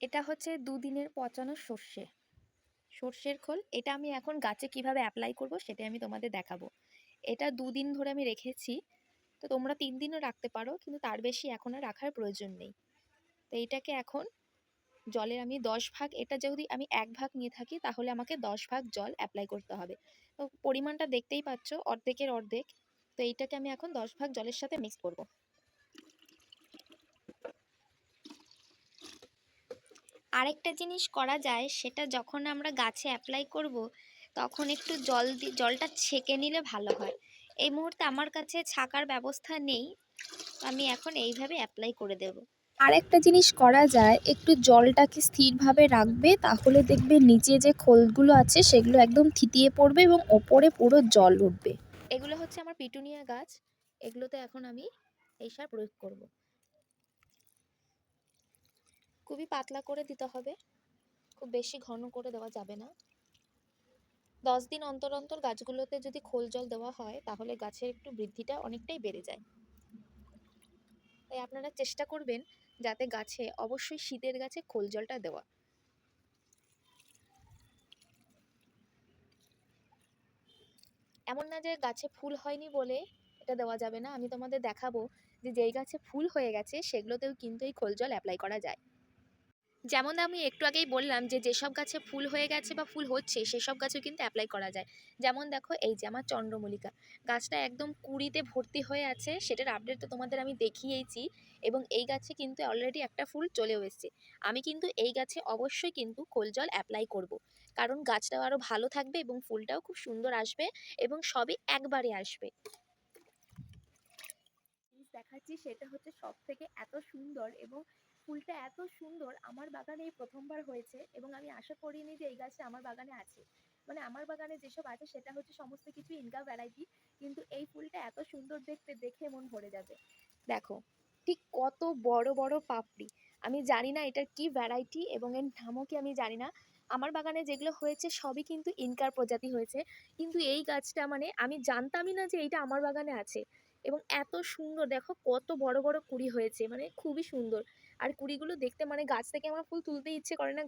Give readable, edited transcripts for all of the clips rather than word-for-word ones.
এটা হচ্ছে দুদিনের পচানো সর্ষের খোল। এটা আমি এখন গাছে কিভাবে অ্যাপ্লাই করব সেটা আমি তোমাদের দেখাবো। এটা 2 দিন ধরে আমি রেখেছি, তো তোমরা 3 দিনও রাখতে পারো, কিন্তু তার বেশি এখন আর রাখার প্রয়োজন নেই। তো এইটাকে এখন জলের আমি 10 ভাগ, এটা যদি আমি 1 ভাগ নিয়ে থাকি তাহলে আমাকে 10 ভাগ জল অ্যাপ্লাই করতে হবে। তো পরিমাণটা দেখতেই পাচ্ছ, অর্ধেকের অর্ধেক। তো এইটাকে আমি এখন 10 ভাগ জলের সাথে মিক্স করব। আরেকটা জিনিস করা যায়, সেটা যখন আমরা গাছে অ্যাপ্লাই করব তখন একটু জলটা ছেঁকে নিলে ভালো হয়। এই মুহূর্তে আমার কাছে ছাকার ব্যবস্থা নেই, আমি এখন এইভাবে অ্যাপ্লাই করে দেব। আরেকটা জিনিস করা যায়, একটু জলটাকে স্থিরভাবে রাখবে, তাহলে দেখবে নিচে যে খোলগুলো আছে সেগুলো একদম থিতিয়ে পড়বে এবং ওপরে পুরো জল উঠবে। এগুলো হচ্ছে আমার পিটুনিয়া গাছ, এগুলোতে এখন আমি এই সার প্রয়োগ করব। খুবই পাতলা করে দিতে হবে, খুব বেশি ঘন করে দেওয়া যাবে না। 10 দিন অন্তর অন্তর গাছগুলোতে যদি খোল জল দেওয়া হয় তাহলে গাছের একটু বৃদ্ধিটা অনেকটাই বেড়ে যায়। তাই আপনারা চেষ্টা করবেন যাতে গাছে, অবশ্যই শীতের গাছে খোল জলটা দেওয়া। এমন না যে গাছে ফুল হয়নি বলে এটা দেওয়া যাবে না, আমি তোমাদের দেখাবো যে যেই গাছে ফুল হয়ে গেছে সেগুলোতেও কিন্তু এই খোল জল অ্যাপ্লাই করা যায়। যেমন আমি একটু আগেই বললাম যে যেসব গাছে ফুল হয়ে গেছে বা ফুল হচ্ছে সেসব গাছেও কিন্তু অ্যাপ্লাই করা যায়। যেমন দেখো, এই যে আমার চন্দ্রমল্লিকা গাছটা একদম কুঁড়িতে ভর্তি হয়ে আছে, সেটার আপডেট তো তোমাদের আমি দেখিয়েইছি, এবং এই গাছে কিন্তু অলরেডি একটা ফুল চলেও এসেছে। আমি কিন্তু এই গাছে অবশ্যই কিন্তু খোল জল অ্যাপ্লাই করব, কারণ গাছটাও আরও ভালো থাকবে এবং ফুলটাও খুব সুন্দর আসবে এবং সবই একবারে আসবে। দেখাচ্ছি, সেটা হচ্ছে সব থেকে এত সুন্দর, এবং ফুলটা এত সুন্দর আমার বাগানে এই প্রথমবার হয়েছে, এবং আমি আশা করিনি যে এই গাছটা আমার বাগানে আছে। মানে আমার বাগানে যেসব আছে সেটা হচ্ছে সমস্ত কিছু ইনকা ভ্যারাইটি, কিন্তু এই ফুলটা এত সুন্দর দেখতে, দেখে মন ভরে যাবে। দেখো ঠিক কত বড় বড় পাপড়ি। আমি জানি না এটার কি ভ্যারাইটি এবং এর নামও কি আমি জানি না। আমার বাগানে যেগুলো হয়েছে সবই কিন্তু ইনকার প্রজাতি হয়েছে, কিন্তু এই গাছটা মানে আমি জানতামই না যে এইটা আমার বাগানে আছে। এবং এত সুন্দর, দেখো কত বড় বড় কুঁড়ি হয়েছে, মানে খুবই সুন্দর। আর কুঁড়িগুলো দেখতে, মানে গাছ থেকে আমার ফুল তুলতে ইচ্ছে করে না।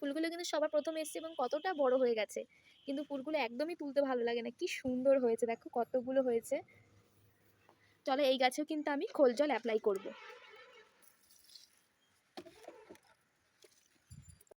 ফুলগুলো কিন্তু সবার প্রথম এসছে এবং কতটা বড় হয়ে গেছে, কিন্তু ফুলগুলো একদমই তুলতে ভালো লাগে না। কি সুন্দর হয়েছে দেখো, কতগুলো হয়েছে। চলো এই গাছেও কিন্তু আমি খোল জল অ্যাপ্লাই করব।